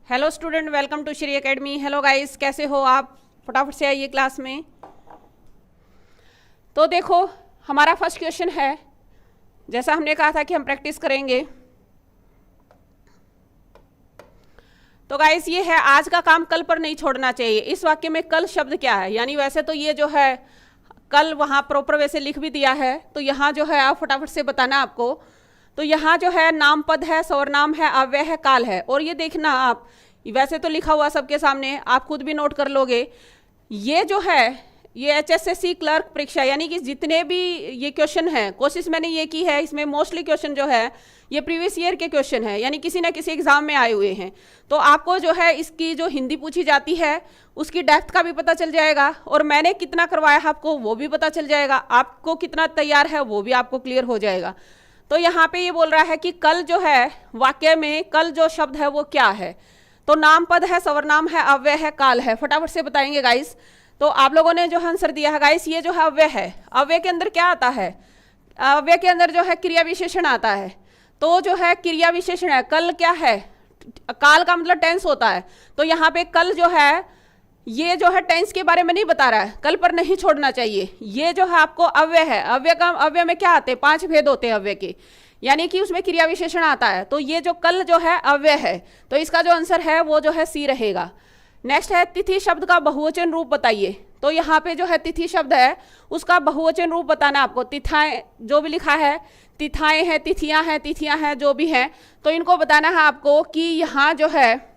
Hello student, welcome to Shri academy. Hello guys, कैसे हो आप? फटाफट से आइए क्लास में। तो देखो, हमारा फर्स्ट क्वेश्चन है, जैसा हमने कहा था कि हम प्रैक्टिस करेंगे। तो गाइस ये है, आज का काम कल पर नहीं छोड़ना चाहिए। इस वाक्य में कल शब्द क्या है, यानी वैसे तो ये जो है कल वहाँ प्रॉपर वैसे लिख भी दिया है, तो यहाँ जो है आप फटाफट से बताना आपको। तो यहाँ जो है नाम पद है, सर्वनाम है, अव्यय है, काल है। और ये देखना आप, वैसे तो लिखा हुआ सबके सामने, आप खुद भी नोट कर लोगे। ये जो है ये HSSC क्लर्क परीक्षा, यानी कि जितने भी ये क्वेश्चन हैं, कोशिश मैंने ये की है, इसमें मोस्टली क्वेश्चन जो है ये प्रीवियस ईयर के क्वेश्चन है, यानी किसी ना किसी एग्जाम में आए हुए हैं। तो आपको जो है इसकी जो हिंदी पूछी जाती है उसकी डेप्थ का भी पता चल जाएगा, और मैंने कितना करवाया है आपको वो भी पता चल जाएगा, आपको कितना तैयार है वो भी आपको क्लियर हो जाएगा। तो यहाँ पे ये बोल रहा है कि कल जो है वाक्य में कल जो शब्द है वो क्या है। तो नाम पद है, सर्वनाम है, अव्यय है, काल है। फटाफट से बताएंगे गाइस। तो आप लोगों ने जो आंसर दिया है गाइस, ये जो है अव्यय है। अव्यय के अंदर क्या आता है? अव्यय के अंदर जो है क्रिया विशेषण आता है। तो जो है क्रिया विशेषण है, कल क्या है? काल का मतलब टेंस होता है। तो यहाँ पे कल जो है ये जो है टेंस के बारे में नहीं बता रहा है, कल पर नहीं छोड़ना चाहिए। ये जो है आपको अव्यय है। अव्यय में क्या आते हैं? 5 भेद होते हैं अव्यय के, यानी कि उसमें क्रिया विशेषण आता है। तो ये जो कल जो है अव्यय है, तो इसका जो आंसर है वो जो है सी रहेगा। नेक्स्ट है तिथि शब्द का बहुवचन रूप बताइए। तो यहाँ पे जो है तिथि शब्द है उसका बहुवचन रूप बताना आपको। तिथाएं जो भी लिखा है, तिथाएं हैं, तिथियां हैं, जो भी हैं, तो इनको बताना है आपको कि यहाँ जो है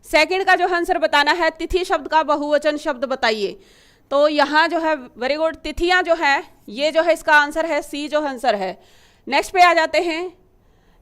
सेकंड का जो आंसर बताना है, तिथि शब्द का बहुवचन शब्द बताइए। तो यहाँ जो है वेरी गुड, तिथियां जो है ये जो है इसका आंसर है सी जो आंसर है। नेक्स्ट पे आ जाते हैं,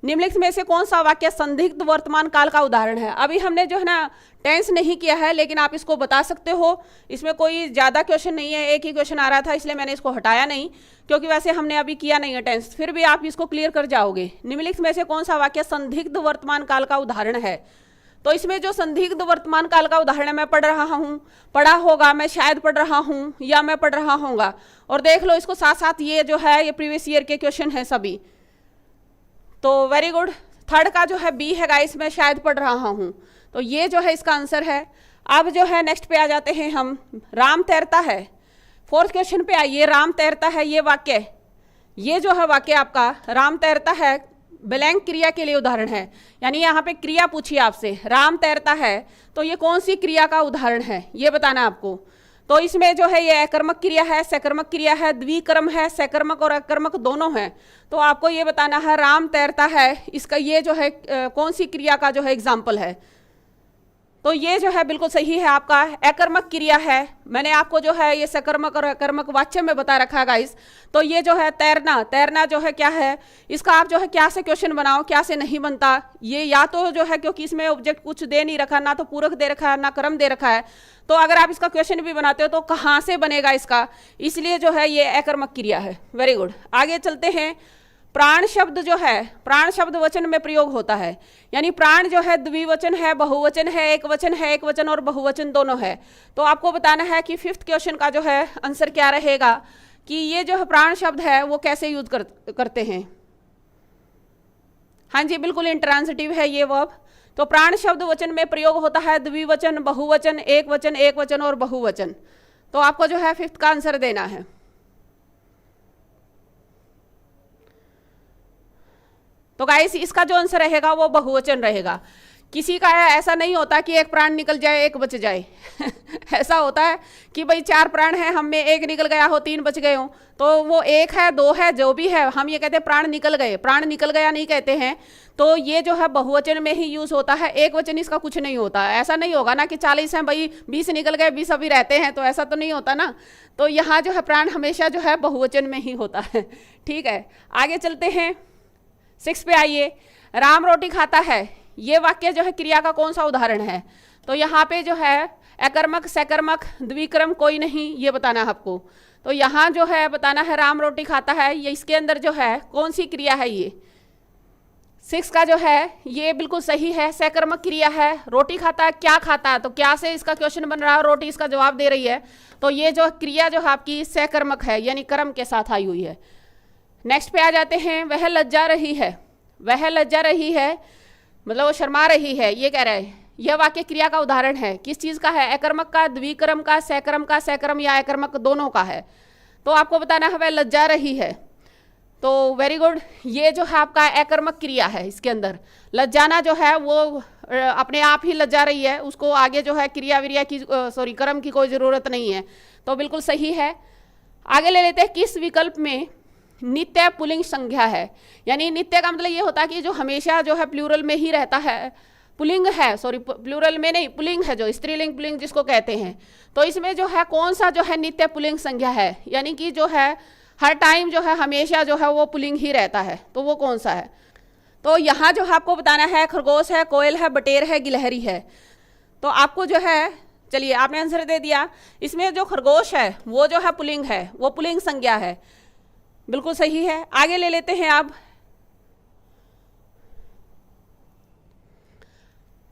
निम्नलिखित में से कौन सा वाक्य संदिग्ध वर्तमान काल का उदाहरण है। अभी हमने जो है ना टेंस नहीं किया है, लेकिन आप इसको बता सकते हो। इसमें कोई ज़्यादा क्वेश्चन नहीं है, एक ही क्वेश्चन आ रहा था, इसलिए मैंने इसको हटाया नहीं, क्योंकि वैसे हमने अभी किया नहीं है टेंस, फिर भी आप इसको क्लियर कर जाओगे। निम्नलिखित में से कौन सा वाक्य संदिग्ध वर्तमान काल का उदाहरण है। तो इसमें जो संदिग्ध वर्तमान काल का उदाहरण है, मैं पढ़ रहा हूँ, पढ़ा होगा, मैं शायद पढ़ रहा हूँ, या मैं पढ़ रहा होऊंगा। और देख लो इसको साथ साथ, ये जो है ये प्रीवियस ईयर के क्वेश्चन है सभी। तो वेरी गुड। थर्ड का जो है बी है गाइस, मैं शायद पढ़ रहा हूँ, तो ये जो है इसका आंसर है। अब जो है नेक्स्ट पे आ जाते हैं हम, राम तैरता है। फोर्थ क्वेश्चन पे आइए, राम तैरता है ये वाक्य, ये जो है वाक्य आपका राम तैरता है ब्लैंक क्रिया के लिए उदाहरण है। यानी यहाँ पे क्रिया पूछी आपसे, राम तैरता है, तो ये कौन सी क्रिया का उदाहरण है ये बताना आपको। तो इसमें जो है ये अकर्मक क्रिया है, सकर्मक क्रिया है, द्विकर्म है, सकर्मक और अकर्मक दोनों हैं। तो आपको ये बताना है राम तैरता है, इसका ये जो है कौन सी क्रिया का जो है एग्जाम्पल है। तो ये जो है बिल्कुल सही है आपका, अकर्मक क्रिया है। मैंने आपको जो है ये सकर्मक और अकर्मक वाच्य में बता रखा है गाइस। तो ये जो है तैरना, तैरना जो है क्या है, इसका आप जो है क्या से क्वेश्चन बनाओ, क्या से नहीं बनता। ये या तो जो है, क्योंकि इसमें ऑब्जेक्ट कुछ दे नहीं रखा, ना तो पूरक दे रखा है, ना कर्म दे रखा है, तो अगर आप इसका क्वेश्चन भी बनाते हो तो कहाँ से बनेगा इसका, इसलिए जो है ये अकर्मक क्रिया है। Very good. आगे चलते हैं, प्राण शब्द जो है, प्राण शब्द वचन में प्रयोग होता है। यानी प्राण जो है द्विवचन है, बहुवचन है, एक वचन और बहुवचन दोनों है। तो आपको बताना है कि फिफ्थ क्वेश्चन का जो है आंसर क्या रहेगा, कि ये जो है प्राण शब्द है वो कैसे यूज करते हैं। हाँ जी, बिल्कुल इंट्रांसिटिव है ये वर्ब। तो प्राण शब्द वचन में प्रयोग होता है द्विवचन, बहुवचन, एक वचन और बहुवचन। तो आपको जो है फिफ्थ का आंसर देना है। तो गाइस इसका जो आंसर रहेगा वो बहुवचन रहेगा। किसी का ऐसा नहीं होता कि एक प्राण निकल जाए एक बच जाए ऐसा होता है कि भाई 4 प्राण हैं, हम में एक निकल गया हो, 3 बच गए हो, तो वो 1 है 2 है जो भी है, हम ये कहते हैं प्राण निकल गए, प्राण निकल गया नहीं कहते हैं। तो ये जो है बहुवचन में ही यूज होता है, एक वचन इसका कुछ नहीं होता। ऐसा नहीं होगा ना कि 40 हैं भाई, 20 निकल गए, 20 अभी रहते हैं, तो ऐसा तो नहीं होता ना। तो यहाँ जो है प्राण हमेशा जो है बहुवचन में ही होता है। ठीक है, आगे चलते हैं, 6 पे आइए, राम रोटी खाता है, ये वाक्य जो है क्रिया का कौन सा उदाहरण है। तो यहाँ पे जो है अकर्मक, सकर्मक, द्विक्रम कोई नहीं, ये बताना है आपको। तो यहाँ जो है बताना है राम रोटी खाता है, ये इसके अंदर जो है कौन सी क्रिया है। ये 6 का जो है ये बिल्कुल सही है, सकर्मक क्रिया है। रोटी खाता है, क्या खाता है, तो क्या से इसका क्वेश्चन बन रहा है, रोटी इसका जवाब दे रही है। तो ये जो क्रिया जो है आपकी सकर्मक है, यानी कर्म के साथ आई हुई है। नेक्स्ट पे आ जाते हैं, वह लज्जा रही है, वह लज्जा रही है। मतलब वो शर्मा रही है, ये कह रहा है। यह वाक्य क्रिया का उदाहरण है, किस चीज का है? अकर्मक का, द्विक्रम का, सहक्रम का, सहक्रम या अकर्मक दोनों का है। तो आपको बताना है वह लज्जा रही है। तो वेरी गुड, ये जो है आपका अकर्मक क्रिया है। इसके अंदर लज्जाना जो है वो अपने आप ही लज्जा रही है, उसको आगे जो है क्रिया विरिया की कर्म की कोई ज़रूरत नहीं है। तो बिल्कुल सही है। आगे ले लेते हैं, किस विकल्प में नित्य पुल्लिंग संज्ञा है? यानी नित्य का मतलब ये होता है कि जो हमेशा जो है प्लूरल में ही रहता है, पुल्लिंग है, प्लूरल में नहीं, पुल्लिंग है, जो स्त्रीलिंग पुल्लिंग जिसको कहते हैं। तो इसमें जो है कौन सा जो है नित्य पुल्लिंग संज्ञा है, यानी कि जो है हर टाइम जो है हमेशा जो है वो पुल्लिंग ही रहता है, तो वो कौन सा है? तो यहाँ जो है आपको बताना है खरगोश है, कोयल है, बटेर है, गिलहरी है। तो आपको जो है, चलिए आपने आंसर दे दिया। इसमें जो खरगोश है वो जो है पुल्लिंग है, वो पुल्लिंग संज्ञा है, बिल्कुल सही है। आगे ले लेते हैं आप,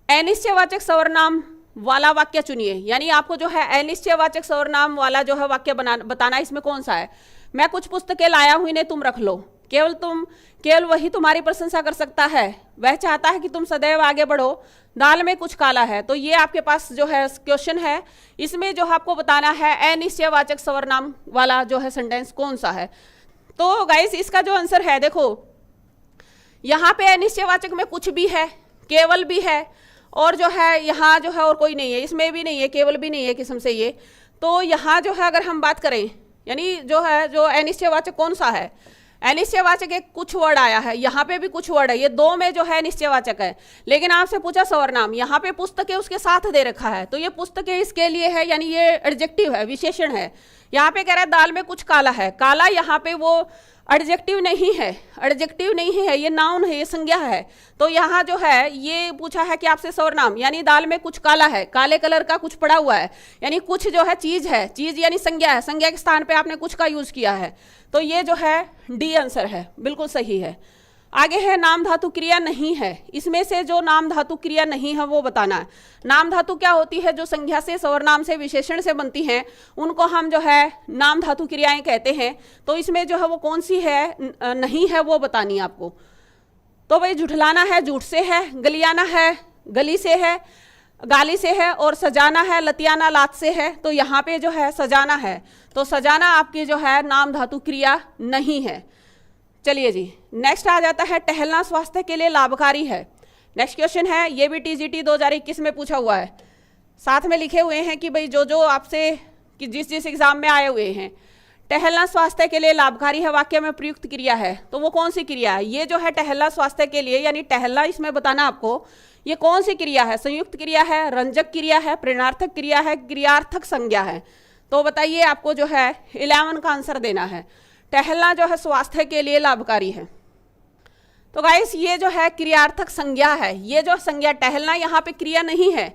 अनिश्चयवाचक सर्वनाम वाला वाक्य चुनिए। यानी आपको जो है अनिश्चयवाचक सर्वनाम वाला जो है वाक्य बताना, इसमें कौन सा है? मैं कुछ पुस्तकें लाया हूं, इन्हें तुम रख लो। केवल वही तुम्हारी प्रशंसा कर सकता है, वह चाहता है कि तुम सदैव आगे बढ़ो, दाल में कुछ काला है। तो ये आपके पास जो है क्वेश्चन है, इसमें जो आपको बताना है अनिश्चयवाचक सर्वनाम वाला जो है सेंटेंस कौन सा है। तो गाइस इसका जो आंसर है, देखो यहाँ पे अनिश्चयवाचक में कुछ भी है, केवल भी है, और जो है यहाँ जो है और कोई नहीं है, इसमें भी नहीं है, केवल भी नहीं है किस्म से ये। तो यहाँ जो है अगर हम बात करें, यानी जो है जो अनिश्चयवाचक कौन सा है? अनिश्चयवाचक एक कुछ वर्ड आया है, यहाँ पे भी कुछ वर्ड है, ये दो में जो है निश्चयवाचक है। लेकिन आपसे पूछा सर्वनाम, यहाँ पे पुस्तकें उसके साथ दे रखा है, तो ये पुस्तकें इसके लिए है, यानी ये एडजेक्टिव है, विशेषण है। यहाँ पे कह रहा है दाल में कुछ काला है, काला यहाँ पे वो एडजेक्टिव नहीं है, एडजेक्टिव नहीं है, ये नाउन है, ये संज्ञा है। तो यहाँ जो है ये पूछा है कि आपसे सर्वनाम, यानी दाल में कुछ काला है, काले कलर का कुछ पड़ा हुआ है, यानी कुछ जो है चीज है, चीज यानी संज्ञा है, संज्ञा के स्थान पे आपने कुछ का यूज किया है। तो ये जो है डी आंसर है, बिल्कुल सही है। आगे है नाम धातु क्रिया नहीं है, इसमें से जो नाम धातु क्रिया नहीं है वो बताना है। नाम धातु क्या होती है? जो संज्ञा से, सर्वनाम से, विशेषण से बनती हैं, उनको हम जो है नाम धातु क्रियाएं कहते हैं। तो इसमें जो है वो कौन सी है, नहीं है, वो बतानी है आपको। तो भाई झुठलाना है, झूठ से है, गलियाना है, गली से है, गाली से है, और सजाना है, लतियाना, लात से है। तो यहाँ पे जो है सजाना है, तो सजाना आपकी जो है नाम धातु क्रिया नहीं है। चलिए जी, नेक्स्ट आ जाता है टहलना स्वास्थ्य के लिए लाभकारी है। नेक्स्ट क्वेश्चन है, ये भी टीजीटी 2021 में पूछा हुआ है। साथ में लिखे हुए हैं कि भाई जो आपसे कि जिस एग्जाम में आए हुए हैं, टहलना स्वास्थ्य के लिए लाभकारी है, वाक्य में प्रयुक्त क्रिया है, तो वो कौन सी क्रिया है? ये जो है टहलना स्वास्थ्य के लिए, यानी टहलना, इसमें बताना आपको ये कौन सी क्रिया है? संयुक्त क्रिया है, रंजक क्रिया है, प्रेरणार्थक क्रिया है, क्रियार्थक संज्ञा है। तो बताइए, आपको जो है 11 का आंसर देना है। टहलना जो है स्वास्थ्य के लिए लाभकारी है। तो गाइस ये जो है क्रियार्थक संज्ञा है, ये जो संज्ञा टहलना यहाँ पे क्रिया नहीं है,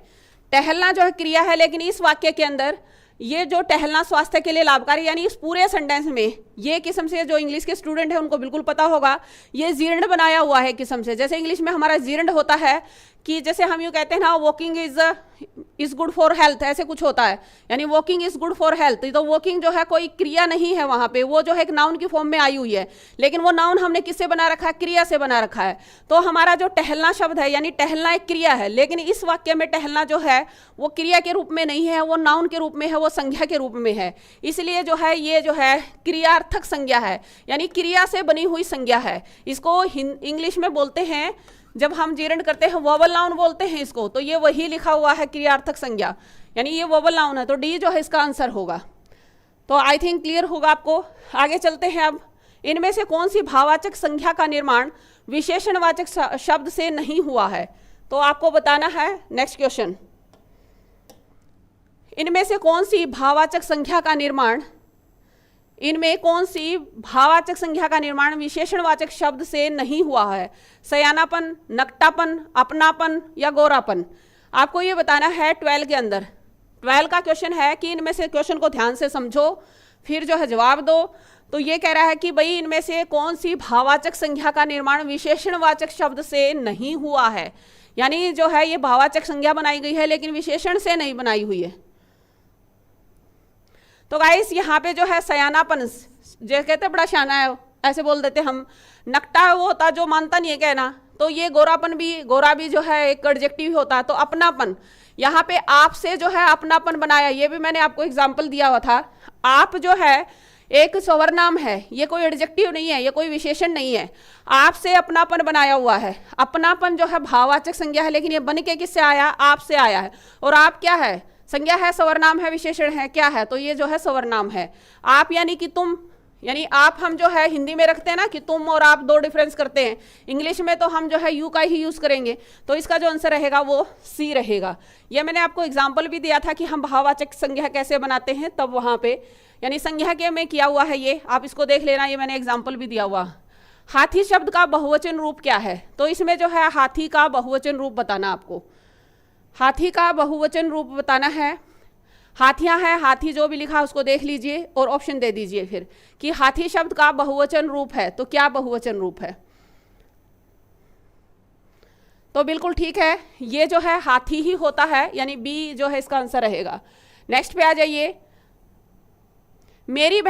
टहलना जो है क्रिया है, लेकिन इस वाक्य के अंदर ये जो टहलना स्वास्थ्य के लिए लाभकारी, यानी इस पूरे सेंटेंस में ये किस्म से जो इंग्लिश के स्टूडेंट है उनको बिल्कुल पता होगा, ये जीर्ण बनाया हुआ है किस्म से। जैसे इंग्लिश में हमारा जीर्ण होता है कि जैसे हम यूँ कहते हैं ना, walking is good for health, ऐसे कुछ होता है, यानी walking is good for health. तो वॉकिंग जो है कोई क्रिया नहीं है वहाँ पे, वो जो है एक नाउन की फॉर्म में आई हुई है, लेकिन वो नाउन हमने किससे बना रखा है? क्रिया से बना रखा है। तो हमारा जो टहलना शब्द है, यानी टहलना एक क्रिया है, लेकिन इस वाक्य में टहलना जो है वो क्रिया के रूप में नहीं है, वो नाउन के रूप में है, वो संज्ञा के रूप में है। इसलिए जो है ये जो है क्रियार्थक संज्ञा है, यानी क्रिया से बनी हुई संज्ञा है। इसको इंग्लिश में बोलते हैं, जब हम जीर्ण करते हैं वोवल नाउन बोलते हैं इसको। तो ये वही लिखा हुआ है क्रियार्थक संज्ञा, यानी ये वोवल नाउन है। तो डी जो है इसका आंसर होगा। तो आई थिंक क्लियर होगा आपको। आगे चलते हैं अब, इनमें से कौन सी भाववाचक संज्ञा का निर्माण विशेषणवाचक शब्द से नहीं हुआ है? तो आपको बताना है। नेक्स्ट क्वेश्चन, इनमें से कौन सी भाववाचक संज्ञा का निर्माण, इनमें कौन सी भाववाचक संज्ञा का निर्माण विशेषणवाचक शब्द से नहीं हुआ है? सयानापन, नकटापन, अपनापन या गोरापन? आपको ये बताना है 12 के अंदर। 12 का क्वेश्चन है कि इनमें से, क्वेश्चन को ध्यान से समझो फिर जो है जवाब दो। तो ये कह रहा है कि भाई इनमें से कौन सी भाववाचक संज्ञा का निर्माण विशेषणवाचक शब्द से नहीं हुआ है, यानी जो है ये भाववाचक संज्ञा बनाई गई है लेकिन विशेषण से नहीं बनाई हुई है। तो गाइस यहाँ पे जो है सयानापन, जो कहते बड़ा शाना है, ऐसे बोल देते हम। नकटा वो होता जो मानता नहीं है कहना, तो ये गोरापन भी, गोरा भी जो है एक एडजेक्टिव होता है। तो अपनापन, यहाँ पे आप से जो है अपनापन बनाया, ये भी मैंने आपको एग्जाम्पल दिया हुआ था। आप जो है एक सर्वनाम है, ये कोई एडजेक्टिव नहीं है, ये कोई विशेषण नहीं है। आपसे अपनापन बनाया हुआ है। अपनापन जो है भाववाचक संज्ञा है, लेकिन ये बन के किससे आया? आपसे आया है। और आप क्या है? संज्ञा है, सर्वनाम है, विशेषण है, क्या है? तो ये जो है सर्वनाम है। आप यानी कि तुम, यानी आप हम जो है हिंदी में रखते हैं ना कि तुम और आप, दो डिफरेंस करते हैं। इंग्लिश में तो हम जो है यू का ही यूज करेंगे। तो इसका जो आंसर रहेगा वो सी रहेगा। ये मैंने आपको एग्जाम्पल भी दिया था कि हम भाववाचक संज्ञा कैसे बनाते हैं, तब वहां पे यानी संज्ञा के में किया हुआ है। ये आप इसको देख लेना, ये मैंने एग्जाम्पल भी दिया हुआ। हाथी शब्द का बहुवचन रूप क्या है? तो इसमें जो है हाथी का बहुवचन रूप बताना आपको। हाथी का बहुवचन रूप बताना है। हाथियां हैं, हाथी जो भी लिखा उसको देख लीजिए और ऑप्शन दे दीजिए फिर कि हाथी शब्द का बहुवचन रूप है, तो क्या बहुवचन रूप है? तो बिल्कुल ठीक है, ये जो है हाथी ही होता है, यानी बी जो है इसका आंसर रहेगा। नेक्स्ट पे आ जाइए। मेरी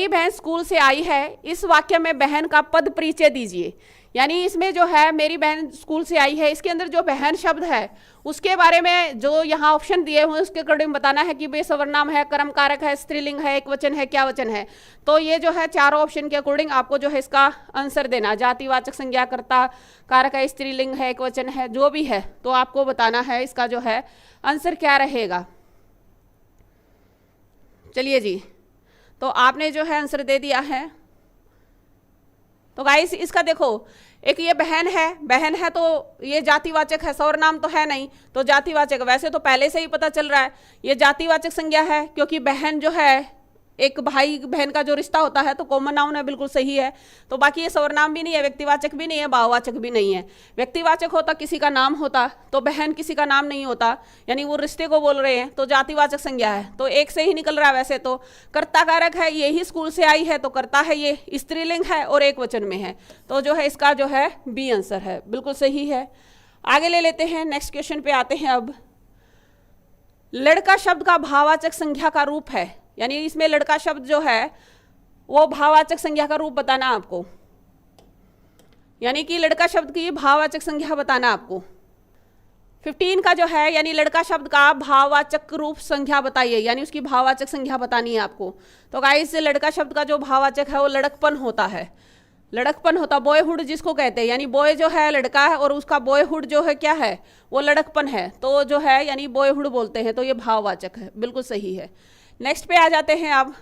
बहन स्कूल से आई है। इस वाक्य में बहन का पद परिचय दीजिए। यानी इसमें जो है मेरी बहन स्कूल से आई है, इसके अंदर जो बहन शब्द है उसके बारे में जो यहाँ ऑप्शन दिए हुए उसके अकॉर्डिंग बताना है कि वे सर्वनाम है, कर्म कारक है, स्त्रीलिंग है, एक वचन है, क्या वचन है। तो ये जो है चारों ऑप्शन के अकॉर्डिंग आपको जो है इसका आंसर देना। जातिवाचक संज्ञा, कर्ता कारक है, स्त्रीलिंग है, एक वचन है, जो भी है तो आपको बताना है इसका जो है आंसर क्या रहेगा। चलिए जी, तो आपने जो है आंसर दे दिया है। तो गाइस इसका देखो, एक ये बहन है तो ये जातिवाचक है, सर्वनाम तो है नहीं, तो जातिवाचक। वैसे तो पहले से ही पता चल रहा है ये जातिवाचक संज्ञा है, क्योंकि बहन जो है एक भाई बहन का जो रिश्ता होता है तो कॉमन नाउन है, बिल्कुल सही है। तो बाकी ये सर्वनाम भी नहीं है, व्यक्तिवाचक भी नहीं है, भाववाचक भी नहीं है। व्यक्तिवाचक होता किसी का नाम होता, तो बहन किसी का नाम नहीं होता, यानी वो रिश्ते को बोल रहे हैं, तो जातिवाचक संज्ञा है। तो एक से ही निकल रहा है। वैसे तो कर्ता कारक है, ये ही स्कूल से आई है, तो कर्ता है, ये स्त्रीलिंग है और एक वचन में है, तो जो है इसका जो है बी आंसर है, बिल्कुल सही है। आगे ले लेते हैं, नेक्स्ट क्वेश्चन पे आते हैं। अब लड़का शब्द का भाववाचक संज्ञा का रूप है, यानी इसमें लड़का शब्द जो है वो भाववाचक संज्ञा का रूप बताना आपको, यानी कि लड़का शब्द की भाववाचक संज्ञा बताना आपको। 15 का जो है यानी लड़का शब्द का भाववाचक रूप संज्ञा बताइए, यानी उसकी भाववाचक संज्ञा बतानी है आपको। तो गाइस लड़का शब्द का जो भाववाचक है वो लड़कपन होता है, लड़कपन होता, बॉयहुड जिसको कहते हैं, यानी बॉय जो है लड़का है और उसका बॉयहुड जो है क्या है, वो लड़कपन है, तो जो है यानी बॉयहुड बोलते हैं, तो ये भाववाचक है, बिल्कुल सही है। नेक्स्ट पे आ जाते हैं। अब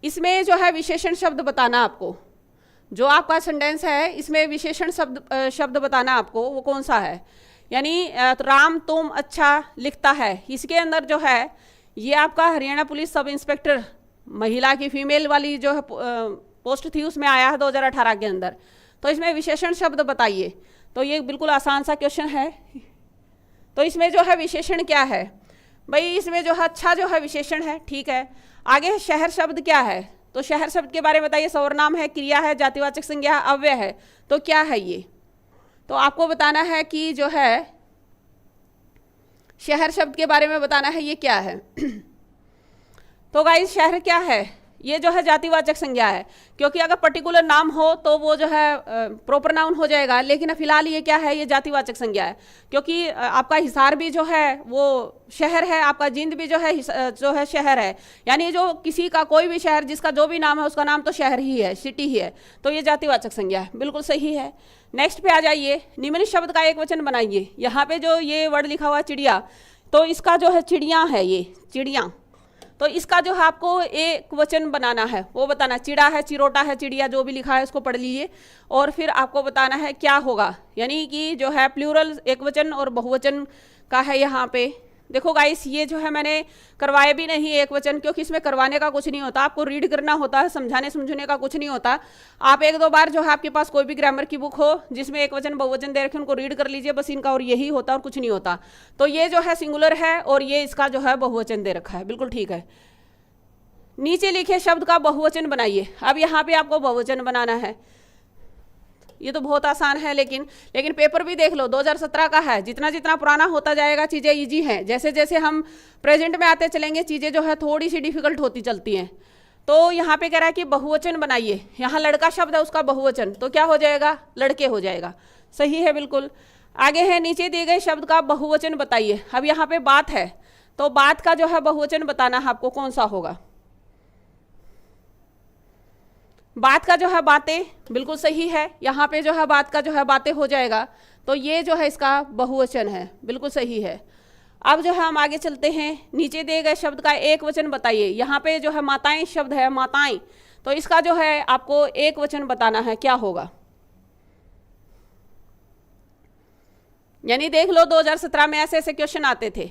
इसमें जो है विशेषण शब्द बताना आपको, जो आपका सेंटेंस है इसमें विशेषण शब्द बताना आपको, वो कौन सा है। यानी राम तुम अच्छा लिखता है, इसके अंदर जो है ये आपका हरियाणा पुलिस सब इंस्पेक्टर महिला की फीमेल वाली जो है पोस्ट थी उसमें आया है 2018 के अंदर। तो इसमें विशेषण शब्द बताइए। तो ये बिल्कुल आसान सा क्वेश्चन है। तो इसमें जो है विशेषण क्या है भाई, इसमें जो है अच्छा जो है विशेषण है, ठीक है। आगे शहर शब्द क्या है, तो शहर शब्द के बारे में बताइए। सर्वनाम है, क्रिया है, जातिवाचक संज्ञा, अव्यय है, तो क्या है ये। तो आपको बताना है कि जो है शहर शब्द के बारे में बताना है, ये क्या है। तो गाइस शहर क्या है, ये जो है जातिवाचक संज्ञा है, क्योंकि अगर पर्टिकुलर नाम हो तो वो जो है प्रॉपर नाउन हो जाएगा, लेकिन फिलहाल ये क्या है, ये जातिवाचक संज्ञा है। क्योंकि आपका हिसार भी जो है वो शहर है, आपका जिंद भी जो है शहर है, यानी जो किसी का कोई भी शहर जिसका जो भी नाम है उसका नाम तो शहर ही है, सिटी ही है, तो ये जातिवाचक संज्ञा है, बिल्कुल सही है। नेक्स्ट पे आ जाइए, निम्न शब्द का एक वचन बनाइए। यहाँ पे जो ये वर्ड लिखा हुआ चिड़िया, तो इसका जो है चिड़िया है, ये चिड़िया, तो इसका जो है आपको एक वचन बनाना है, वो बताना। चिड़ा है, चिरोटा है, चिड़िया, जो भी लिखा है उसको पढ़ लीजिए और फिर आपको बताना है क्या होगा, यानी कि जो है प्लूरल एक वचन और बहुवचन का है। यहाँ पे देखो गाइस, ये जो है मैंने करवाया भी नहीं एक वचन, क्योंकि इसमें करवाने का कुछ नहीं होता, आपको रीड करना होता है, समझाने का कुछ नहीं होता। आप एक दो बार जो है आपके पास कोई भी ग्रामर की बुक हो जिसमें एक वचन बहुवचन दे रखे उनको रीड कर लीजिए, बस इनका और यही होता और कुछ नहीं होता। तो ये जो है सिंगुलर है और ये इसका जो है बहुवचन दे रखा है, बिल्कुल ठीक है। नीचे लिखे शब्द का बहुवचन बनाइए। अब यहाँ पे आपको बहुवचन बनाना है, ये तो बहुत आसान है, लेकिन पेपर भी देख लो 2017 का है। जितना जितना पुराना होता जाएगा चीज़ें इजी हैं, जैसे जैसे हम प्रेजेंट में आते चलेंगे चीज़ें जो है थोड़ी सी डिफिकल्ट होती चलती हैं। तो यहाँ पे कह रहा है कि बहुवचन बनाइए, यहाँ लड़का शब्द है उसका बहुवचन, तो क्या हो जाएगा, लड़के हो जाएगा। सही है बिल्कुल। आगे है नीचे दिए गए शब्द का बहुवचन बताइए। अब यहाँ पे बात है, तो बात का जो है बहुवचन बताना है आपको, कौन सा होगा। बात का जो है बातें, बिल्कुल सही है, यहाँ पे जो है बात का जो है बातें हो जाएगा, तो ये जो है इसका बहुवचन है, बिल्कुल सही है। अब जो है हम आगे चलते हैं, नीचे दिए गए शब्द का एक वचन बताइए। यहाँ पे जो है माताएं शब्द है, माताएं, तो इसका जो है आपको एक वचन बताना है, क्या होगा। यानी देख लो 2017 में ऐसे ऐसे क्वेश्चन आते थे,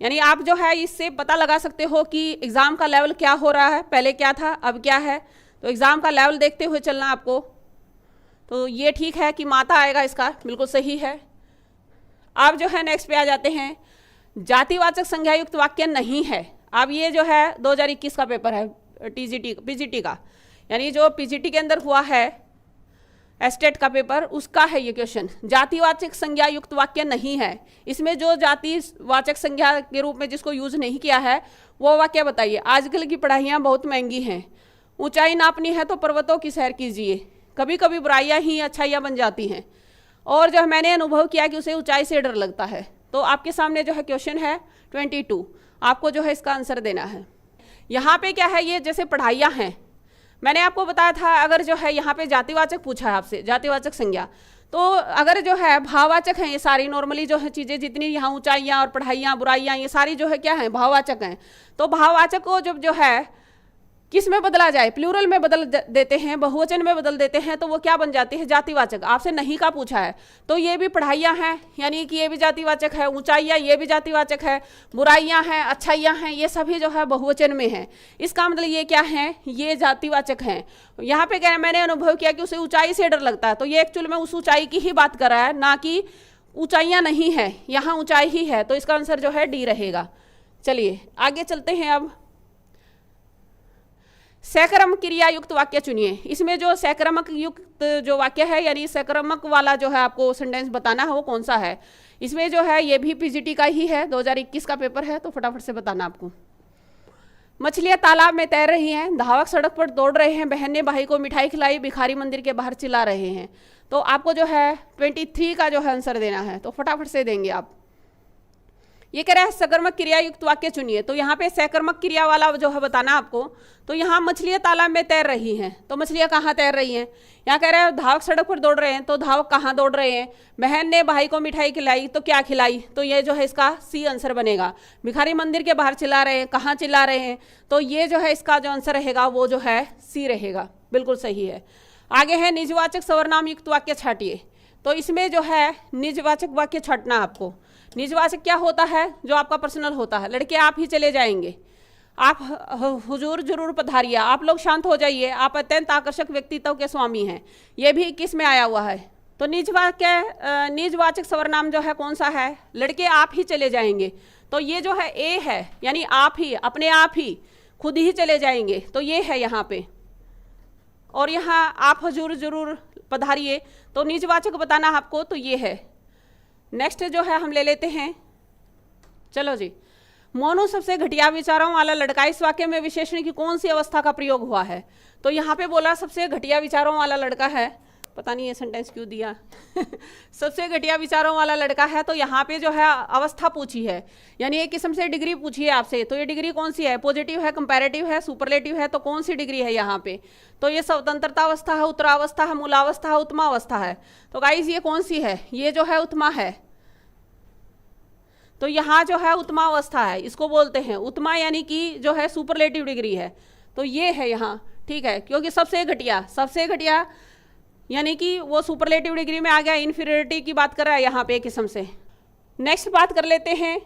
यानी आप जो है इससे पता लगा सकते हो कि एग्जाम का लेवल क्या हो रहा है, पहले क्या था अब क्या है, तो एग्जाम का लेवल देखते हुए चलना आपको। तो ये ठीक है कि माता आएगा, इसका बिल्कुल सही है। अब जो है नेक्स्ट पे आ जाते हैं, जातिवाचक संज्ञा युक्त वाक्य नहीं है। अब ये जो है 2021 का पेपर है, पीजीटी का, यानी जो पीजीटी के अंदर हुआ है एस्टेट का पेपर, उसका है ये क्वेश्चन। जातिवाचक संज्ञा युक्त वाक्य नहीं है, इसमें जो जातिवाचक संज्ञा के रूप में जिसको यूज नहीं किया है वो वाक्य बताइए। आजकल की पढ़ाइयाँ बहुत महंगी हैं, ऊंचाई नापनी है तो पर्वतों की सैर कीजिए, कभी कभी बुराइयां ही अच्छाइयां बन जाती हैं, और जो मैंने अनुभव किया कि उसे ऊंचाई से डर लगता है। तो आपके सामने जो है क्वेश्चन है 22, आपको जो है इसका आंसर देना है। यहाँ पे क्या है, ये जैसे पढ़ाइयाँ हैं, मैंने आपको बताया था अगर जो है यहाँ पे जातिवाचक पूछा है आपसे, जातिवाचक संज्ञा, तो अगर जो है भाववाचक हैं ये सारी, नॉर्मली जो है चीज़ें जितनी यहाँ ऊंचाइयाँ और पढ़ाइयाँ बुराइयाँ ये सारी जो है क्या है, भाववाचक हैं। तो भाववाचक को जब जो है किस में बदला जाए, प्लूरल में बदल देते हैं, बहुवचन में बदल देते हैं, तो वो क्या बन जाती है, जातिवाचक। आपसे नहीं का पूछा है, तो ये भी पढ़ाइयाँ हैं, यानी कि ये भी जातिवाचक है, ऊंचाइयाँ ये भी जातिवाचक है, बुराइयाँ हैं अच्छाइयाँ हैं ये सभी जो है बहुवचन में है। इसका मतलब ये क्या है, ये जातिवाचक हैं। यहाँ पे क्या है, मैंने अनुभव किया कि उसे ऊंचाई से डर लगता है, तो ये एक्चुअल में उस ऊंचाई की ही बात कर रहा है, ना कि ऊंचाइयाँ नहीं है, यहाँ ऊंचाई ही है, तो इसका आंसर जो है डी रहेगा। चलिए आगे चलते हैं। अब सैकर्मक क्रिया युक्त वाक्य चुनिए। इसमें जो सैकर्मक युक्त जो वाक्य है, यानी सैकर्मक वाला जो है आपको सेंटेंस बताना है, वो कौन सा है। इसमें जो है ये भी पीजीटी का ही है, 2021 का पेपर है, तो फटाफट से बताना आपको। मछलियाँ तालाब में तैर रही हैं, धावक सड़क पर दौड़ रहे हैं, बहन ने भाई को मिठाई खिलाई, भिखारी मंदिर के बाहर चिल्ला रहे हैं। तो आपको जो है 23 का जो है आंसर देना है, तो फटाफट से देंगे आप। ये कह रहा है सकर्मक क्रिया युक्त वाक्य चुनिए, तो यहाँ पे सकर्मक क्रिया वाला जो है बताना आपको। तो यहाँ मछलियाँ तालाब में तैर रही हैं, तो मछलियाँ कहाँ तैर रही हैं, यहाँ कह रहा है धावक सड़क पर दौड़ रहे हैं, तो धावक कहाँ दौड़ रहे हैं, बहन ने भाई को मिठाई खिलाई, तो क्या खिलाई, तो ये जो है इसका सी आंसर बनेगा। भिखारी मंदिर के बाहर चिल्ला रहे हैं, कहाँ चिल्ला रहे हैं, तो ये जो है इसका जो आंसर रहेगा वो जो है सी रहेगा, बिल्कुल सही है। आगे है निजवाचक सर्वनाम युक्त वाक्य छाटिए। तो इसमें जो है निजवाचक वाक्य छाटना आपको। निजवाचक क्या होता है, जो आपका पर्सनल होता है। लड़के आप ही चले जाएंगे, आप हुजूर जरूर पधारिए, आप लोग शांत हो जाइए, आप अत्यंत आकर्षक व्यक्तित्व के स्वामी हैं, ये भी 21 में आया हुआ है। तो निजवाचक सर्वनाम जो है कौन सा है, लड़के आप ही चले जाएंगे, तो ये जो है ए है, यानी आप ही, अपने आप ही, खुद ही चले जाएंगे, तो ये है यहाँ पे। और यहाँ आप हुजूर जरूर पधारिए, तो निजवाचक बताना आपको, तो ये है। नेक्स्ट जो है हम ले लेते हैं, चलो जी। मोनू सबसे घटिया विचारों वाला लड़का, इस वाक्य में विशेषण की कौन सी अवस्था का प्रयोग हुआ है। तो यहाँ पे बोला सबसे घटिया विचारों वाला लड़का है, पता नहीं ये सेंटेंस क्यों दिया सबसे घटिया विचारों वाला लड़का है, तो यहाँ पे जो है अवस्था पूछी है, यानी एक किस्म से डिग्री पूछी है आपसे। तो ये डिग्री कौन सी है, पॉजिटिव है, कंपैरेटिव है, सुपरलेटिव है, तो कौन सी डिग्री है यहाँ पे। तो ये स्वतंत्रता अवस्था है, उत्तरावस्था है, मूलावस्था है, उत्तमा अवस्था है। तो गाइस ये कौन सी है, ये जो है उत्तमा है। तो यहाँ जो है उत्तमा अवस्था है, इसको बोलते हैं उत्तमा, यानी कि जो है सुपरलेटिव डिग्री है, तो ये है यहाँ, ठीक है। क्योंकि सबसे घटिया यानी कि वो सुपरलेटिव डिग्री में आ गया, इन्फीरियरिटी की बात कर रहा है यहाँ पे एक किस्म से। नेक्स्ट बात कर लेते हैं,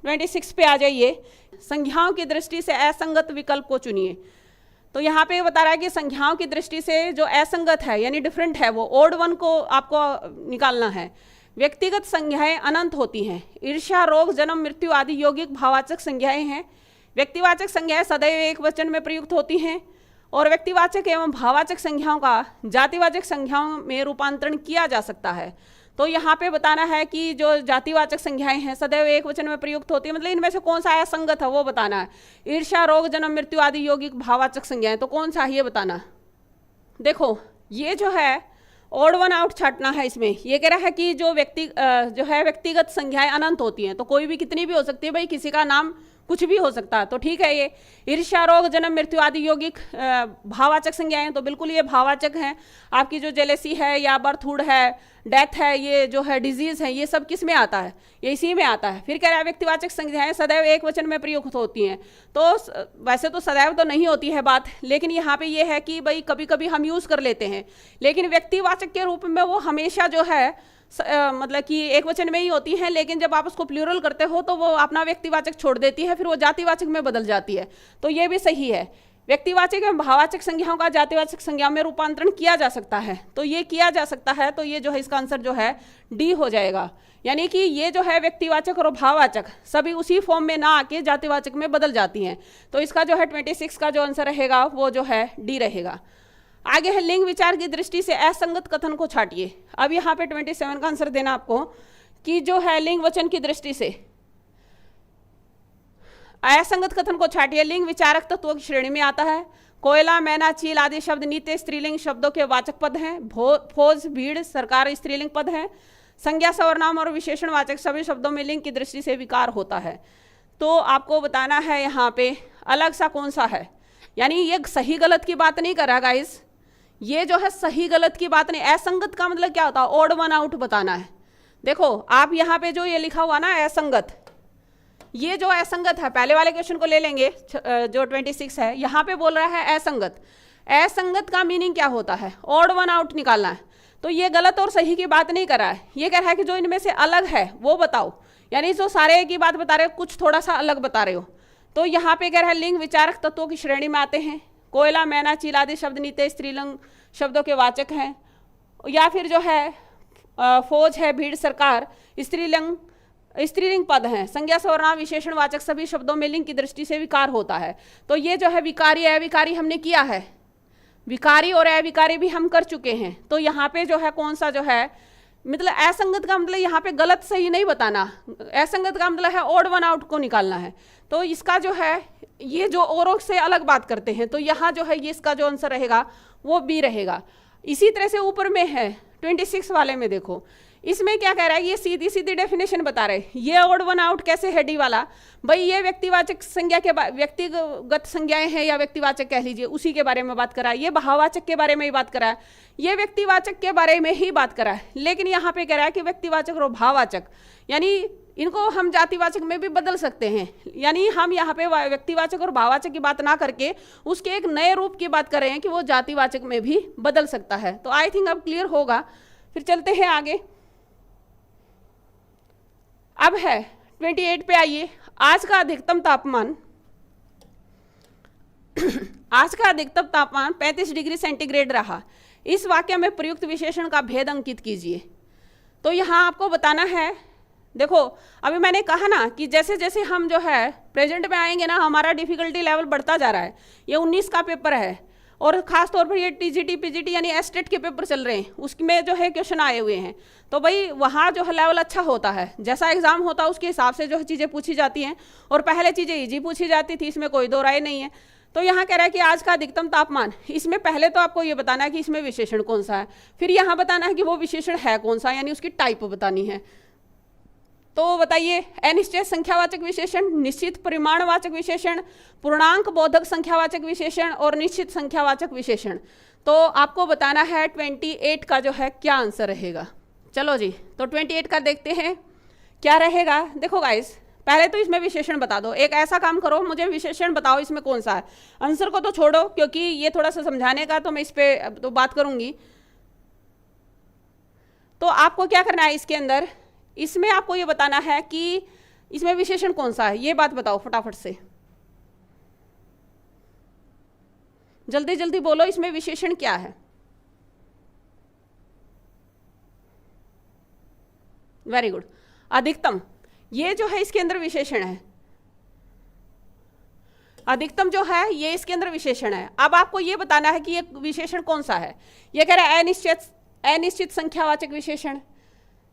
26 पे आ जाइए। संज्ञाओं की दृष्टि से असंगत विकल्प को चुनिए। तो यहाँ पे बता रहा है कि संज्ञाओं की दृष्टि से जो असंगत है यानी डिफरेंट है, वो ओड वन को आपको निकालना है। व्यक्तिगत संज्ञाएं अनंत होती हैं। ईर्ष्या, रोग, जन्म, मृत्यु आदि यौगिक भाववाचक संज्ञाएं हैं। व्यक्तिवाचक संज्ञाएं सदैव एक वचन में प्रयुक्त होती हैं, और व्यक्तिवाचक एवं भाववाचक संज्ञाओं का जातिवाचक संज्ञाओं में रूपांतरण किया जा सकता है। तो यहाँ पे बताना है कि जो जातिवाचक संज्ञाएं हैं सदैव एक वचन में प्रयुक्त होती है, मतलब इनमें से कौन सा असंगत है वो बताना है। ईर्ष्या, रोग, जन्म, मृत्यु आदि यौगिक भाववाचक संज्ञाएं, तो कौन सा है ये बताना। देखो ये जो है ऑड वन आउट छाटना है। इसमें ये कह रहा है कि जो व्यक्तिगत संज्ञाएं अनंत होती हैं, तो कोई भी कितनी भी हो सकती है भाई, किसी का नाम कुछ भी हो सकता है, तो ठीक है। ये ईर्ष्या, रोग, जन्म, मृत्यु आदि यौगिक भाववाचक संज्ञाएं, तो बिल्कुल ये भाववाचक हैं। आपकी जो जेलेसी है या बर्थहुड है, डेथ है, ये जो है डिजीज है, ये सब किस में आता है, ये इसी में आता है। फिर कह रहा है व्यक्तिवाचक संज्ञाएं सदैव एक वचन में प्रयुक्त होती हैं, तो वैसे तो सदैव तो नहीं होती है बात, लेकिन यहाँ पे ये है कि भाई कभी कभी हम यूज कर लेते हैं, लेकिन व्यक्तिवाचक के रूप में वो हमेशा जो है मतलब कि एक वचन में ही होती है, लेकिन जब आप उसको प्लूरल करते हो तो वो अपना व्यक्तिवाचक छोड़ देती है, फिर वो जातिवाचक में बदल जाती है। तो ये भी सही है, व्यक्तिवाचक एवं भाववाचक संज्ञाओं का जातिवाचक संज्ञा में रूपांतरण किया जा सकता है, तो ये किया जा सकता है। तो ये जो है इसका आंसर जो है डी हो जाएगा, यानी कि ये जो है व्यक्तिवाचक और भाववाचक सभी उसी फॉर्म में ना आके जातिवाचक में बदल जाती हैं। तो इसका जो है 26 का जो आंसर रहेगा वो जो है डी रहेगा। आगे है लिंग विचार की दृष्टि से असंगत कथन को छाटिए। अब यहाँ पे 27 का आंसर देना आपको कि जो है लिंग वचन की दृष्टि से असंगत कथन को छाटिए। लिंग विचारक तत्वों की श्रेणी में आता है। कोयला, मैना, चील आदि शब्द नित्य स्त्रीलिंग शब्दों के वाचक पद हैं। फौज, भीड़, सरकार स्त्रीलिंग पद हैं। संज्ञा, सर्वनाम और विशेषणवाचक सभी शब्दों में लिंग की दृष्टि से विकार होता है। तो आपको बताना है यहाँ पे अलग सा कौन सा है, यानी ये सही गलत की बात नहीं कर रहा गाइस, ये जो है सही गलत की बात नहीं। असंगत का मतलब क्या होता है, ऑड वन आउट बताना है। देखो आप यहाँ पे जो ये लिखा हुआ ना असंगत, ये जो असंगत है, पहले वाले क्वेश्चन को ले लेंगे जो 26 है, यहाँ पे बोल रहा है असंगत। असंगत का मीनिंग क्या होता है, ऑड वन आउट निकालना है। तो ये गलत और सही की बात नहीं कर रहा है, ये कह रहा है कि जो इनमें से अलग है वो बताओ, यानी जो सारे की बात बता रहे हो कुछ थोड़ा सा अलग बता रहे हो। तो यहाँ पे कह रहा है लिंग विचारक तत्वों की श्रेणी में आते हैं। कोयला, मैना, चील आदि शब्द नित्य स्त्रीलिंग शब्दों के वाचक हैं। या फिर जो है फौज है, भीड़, सरकार स्त्रीलिंग पद हैं। संज्ञा, सर्वनाम, विशेषणवाचक सभी शब्दों में लिंग की दृष्टि से विकार होता है। तो ये जो है विकारी अविकारी हमने किया है, विकारी और अविकारी भी हम कर चुके हैं। तो यहाँ पे जो है कौन सा जो है, मतलब असंगत का मतलब यहाँ पे गलत सही नहीं बताना, असंगत का मतलब है ऑड वन आउट को निकालना है। तो इसका जो है ये जो औरों से अलग बात करते हैं, तो यहाँ जो है ये इसका जो आंसर रहेगा वो बी रहेगा। इसी तरह से ऊपर में है 26 वाले में देखो, इसमें क्या कह रहा है, ये सीधी सीधी डेफिनेशन बता रहे हैं। ये ऑड वन आउट कैसे है डी वाला, भाई ये व्यक्तिवाचक संज्ञा के व्यक्तिगत संज्ञाएं हैं या व्यक्तिवाचक कह लीजिए, उसी के बारे में बात करा है। ये भाववाचक के बारे में ही बात करा है, ये व्यक्तिवाचक के बारे में ही बात करा है। लेकिन यहाँ पे कह रहा है कि व्यक्तिवाचक और भाववाचक, यानी इनको हम जातिवाचक में भी बदल सकते हैं। यानी हम यहाँ पे व्यक्तिवाचक और भाववाचक की बात ना करके उसके एक नए रूप की बात कर रहे हैं कि वो जातिवाचक में भी बदल सकता है। तो आई थिंक अब क्लियर होगा। फिर चलते हैं आगे। अब है 28 पे आइए। आज का अधिकतम तापमान आज का अधिकतम तापमान 35 डिग्री सेंटीग्रेड रहा। इस वाक्य में प्रयुक्त विशेषण का भेद अंकित कीजिए। तो यहाँ आपको बताना है, देखो अभी मैंने कहा ना कि जैसे जैसे हम जो है प्रेजेंट में आएंगे ना, हमारा डिफिकल्टी लेवल बढ़ता जा रहा है। ये 19 का पेपर है और खास तौर पर ये टीजीटी पीजीटी यानी एस्टेट के पेपर चल रहे हैं, उसमें जो है क्वेश्चन आए हुए हैं। तो भाई वहाँ जो है लेवल अच्छा होता है, जैसा एग्जाम होता है उसके हिसाब से जो है चीज़ें पूछी जाती हैं। और पहले चीज़ें ईजी पूछी जाती थी, इसमें कोई दो राय नहीं है। तो यहाँ कह रहा है कि आज का अधिकतम तापमान, इसमें पहले तो आपको ये बताना है कि इसमें विशेषण कौन सा है, फिर यहाँ बताना है कि वो विशेषण है कौन सा, यानी उसकी टाइप बतानी है। तो बताइए, अनिश्चित संख्यावाचक विशेषण, निश्चित परिमाणवाचक विशेषण, पूर्णांक बोधक संख्यावाचक विशेषण और निश्चित संख्यावाचक विशेषण। तो आपको बताना है 28 का जो है क्या आंसर रहेगा। चलो जी, तो 28 का देखते हैं क्या रहेगा। देखो गाइस, पहले तो इसमें विशेषण बता दो। एक ऐसा काम करो, मुझे विशेषण बताओ इसमें कौन सा है। आंसर को तो छोड़ो क्योंकि ये थोड़ा सा समझाने का, तो मैं इस पे तो बात करूंगी। तो आपको क्या करना है इसके अंदर, इसमें आपको ये बताना है कि इसमें विशेषण कौन सा है, ये बात बताओ फटाफट से, जल्दी जल्दी बोलो, इसमें विशेषण क्या है। वेरी गुड, अधिकतम, ये जो है इसके अंदर विशेषण है। अधिकतम जो है ये इसके अंदर विशेषण है। अब आपको ये बताना है कि ये विशेषण कौन सा है। ये कह रहा है अनिश्चित संख्यावाचक विशेषण,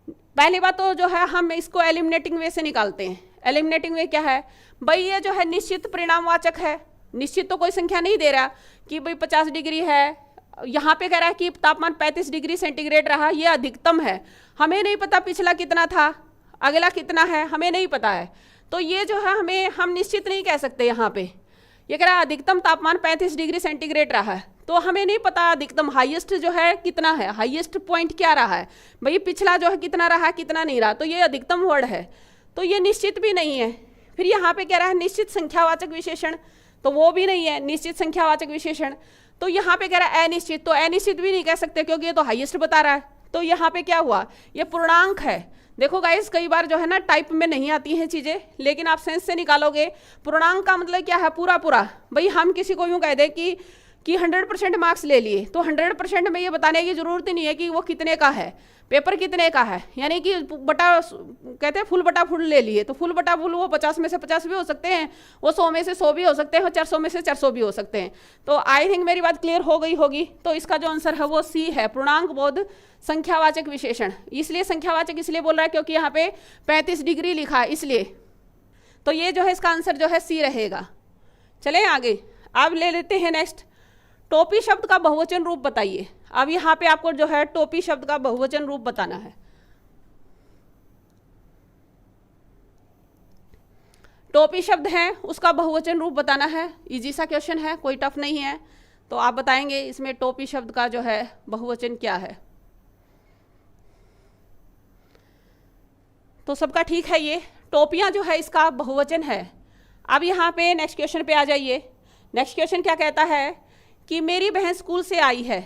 पहली बात तो जो है हम इसको एलिमिनेटिंग वे से निकालते हैं। एलिमिनेटिंग वे क्या है भाई, ये जो है निश्चित परिणामवाचक है, निश्चित तो कोई संख्या नहीं दे रहा कि भाई 50 डिग्री है, यहाँ पे कह रहा है कि तापमान 35 डिग्री सेंटीग्रेड रहा, ये अधिकतम है, हमें नहीं पता पिछला कितना था, अगला कितना है, हमें नहीं पता है, तो ये जो है हम निश्चित नहीं कह सकते। यहाँ पे ये कह रहा है अधिकतम तापमान 35 डिग्री सेंटीग्रेड रहा है, तो हमें नहीं पता अधिकतम हाईएस्ट जो है कितना है, हाईएस्ट पॉइंट क्या रहा है, भाई पिछला जो है कितना रहा कितना नहीं रहा, तो ये अधिकतम वर्ड है, तो ये निश्चित भी नहीं है। फिर यहाँ पे कह रहा है निश्चित संख्यावाचक विशेषण, तो वो भी नहीं है निश्चित संख्यावाचक विशेषण। तो यहाँ पे कह रहा है अनिश्चित, तो अनिश्चित भी नहीं कह सकते क्योंकि ये तो हाईएस्ट बता रहा है। तो यहाँ पे क्या हुआ, ये पूर्णांक है। देखो गाइस कई बार जो है ना टाइप में नहीं आती हैं चीज़ें, लेकिन आप सेंस से निकालोगे। पूर्णांक का मतलब क्या है, पूरा पूरा। भाई हम किसी को यूँ कह दें कि 100% मार्क्स ले लिए, तो 100% में ये बताने की जरूरत ही नहीं है कि वो कितने का है, पेपर कितने का है, यानी कि बटा कहते हैं फुल बटा फुल ले लिए, तो फुल बटा फुल वो 50 में से 50 भी हो सकते हैं, वो 100 में से 100 भी हो सकते हैं, और 400 में से 400 भी हो सकते हैं। तो आई थिंक मेरी बात क्लियर हो गई होगी। तो इसका जो आंसर है वो सी है, पूर्णांक बोध संख्यावाचक विशेषण। इसलिए संख्यावाचक इसलिए बोल रहा है क्योंकि यहाँ पे 35 डिग्री लिखा है इसलिए, तो ये जो है इसका आंसर जो है सी रहेगा। चले आगे, अब ले लेते हैं नेक्स्ट, टोपी शब्द का बहुवचन रूप बताइए। अब यहाँ पे आपको जो है टोपी शब्द का बहुवचन रूप बताना है। टोपी शब्द है उसका बहुवचन रूप बताना है। इजी सा क्वेश्चन है, कोई टफ नहीं है। तो आप बताएंगे इसमें टोपी शब्द का जो है बहुवचन क्या है। तो सबका ठीक है, ये टोपियाँ जो है इसका बहुवचन है। अब यहाँ पे नेक्स्ट क्वेश्चन पे आ जाइए। नेक्स्ट क्वेश्चन क्या कहता है कि मेरी बहन स्कूल से आई है।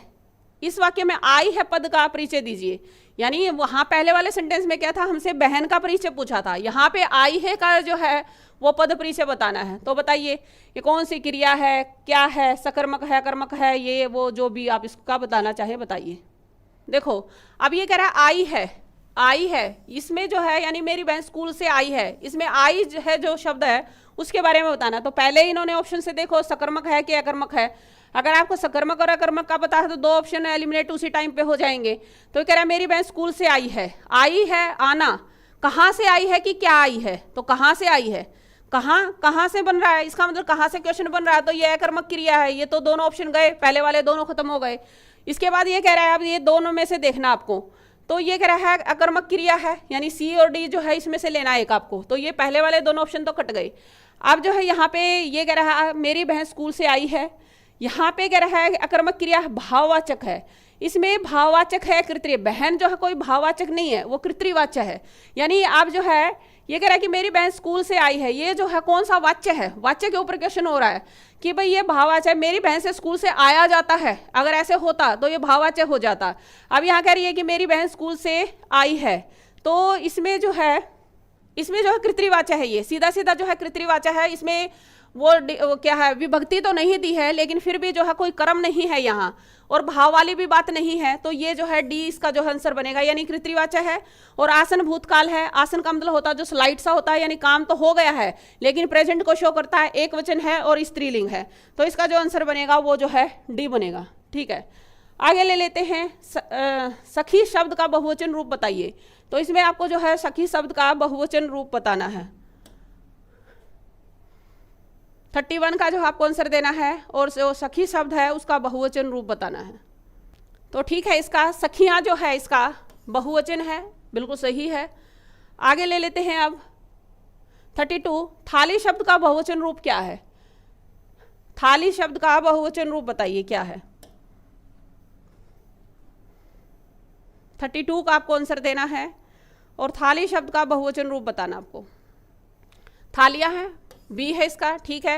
इस वाक्य में आई है पद का परिचय दीजिए। यानी वहाँ पहले वाले सेंटेंस में क्या था, हमसे बहन का परिचय पूछा था, यहाँ पे आई है का जो है वो पद परिचय बताना है। तो बताइए ये कौन सी क्रिया है, क्या है, सकर्मक है, कर्मक है, ये वो जो भी आप इसका बताना चाहे बताइए। देखो अब ये कह रहा है आई है, आई है, इसमें जो है यानी मेरी बहन स्कूल से आई है, इसमें आई है जो शब्द है उसके बारे में बताना। तो पहले इन्होंने ऑप्शन से देखो सकर्मक है कि अकर्मक है। अगर आपको सकर्मक और अकर्मक का पता है तो दो ऑप्शन एलिमिनेट उसी टाइम पे हो जाएंगे। तो कह रहा है मेरी बहन स्कूल से आई है। आई है आना, कहाँ से आई है कि क्या आई है, तो कहाँ से आई है, कहाँ से बन रहा है, इसका मतलब कहाँ से क्वेश्चन बन रहा है, तो ये अकर्मक क्रिया है। ये तो दोनों ऑप्शन गए, पहले वाले दोनों खत्म हो गए। इसके बाद ये कह रहा है अब ये दोनों में से देखना आपको, तो ये कह रहा है अकर्मक क्रिया है, यानी सी और डी जो है इसमें से लेना है एक आपको। तो ये पहले वाले दोनों ऑप्शन तो कट गए। अब जो है यहाँ पे ये कह रहा है मेरी बहन स्कूल से आई है, यहाँ पे कह रहा है अकर्मक क्रिया भाववाचक है, इसमें भाववाचक है कृत्रिय। बहन जो है कोई भाववाचक नहीं है, वो कृत्रिवाच्य है। यानी आप जो है ये कह रहा है कि मेरी बहन स्कूल से आई है, ये जो है कौन सा वाच्य है, वाच्य के ऊपर क्वेश्चन हो रहा है कि भाई ये भाववाच्य है। मेरी बहन से स्कूल से आया जाता है, अगर ऐसे होता तो ये भाववाच्य हो जाता। अब यहाँ कह रही है कि मेरी बहन स्कूल से आई है, तो इसमें जो है कृत्रिवाच्य है, ये सीधा सीधा जो है कृत्रिवाच्य है। इसमें वो क्या है, विभक्ति तो नहीं दी है, लेकिन फिर भी जो है कोई कर्म नहीं है यहाँ, और भाव वाली भी बात नहीं है। तो ये जो है डी इसका जो आंसर बनेगा, यानी कृत्रिवाच्य है। और आसन भूतकाल है, आसन का मतलब होता है जो स्लाइड सा होता है, यानी काम तो हो गया है लेकिन प्रेजेंट को शो करता है, एक वचन है और स्त्रीलिंग है। तो इसका जो आंसर बनेगा वो जो है डी बनेगा। ठीक है, आगे ले लेते हैं सखी शब्द का बहुवचन रूप बताइए। तो इसमें आपको जो है सखी शब्द का बहुवचन रूप बताना है। 31 का जो आपको आंसर देना है, और जो सखी शब्द है उसका बहुवचन रूप बताना है। तो ठीक है, इसका सखियाँ जो है इसका बहुवचन है, बिल्कुल सही है। आगे ले लेते हैं अब 32, थाली शब्द का बहुवचन रूप क्या है। थाली शब्द का बहुवचन रूप बताइए क्या है। 32 का आपको आंसर देना है, और थाली शब्द का बहुवचन रूप बताना आपको। थालियाँ हैं, बी है इसका। ठीक है,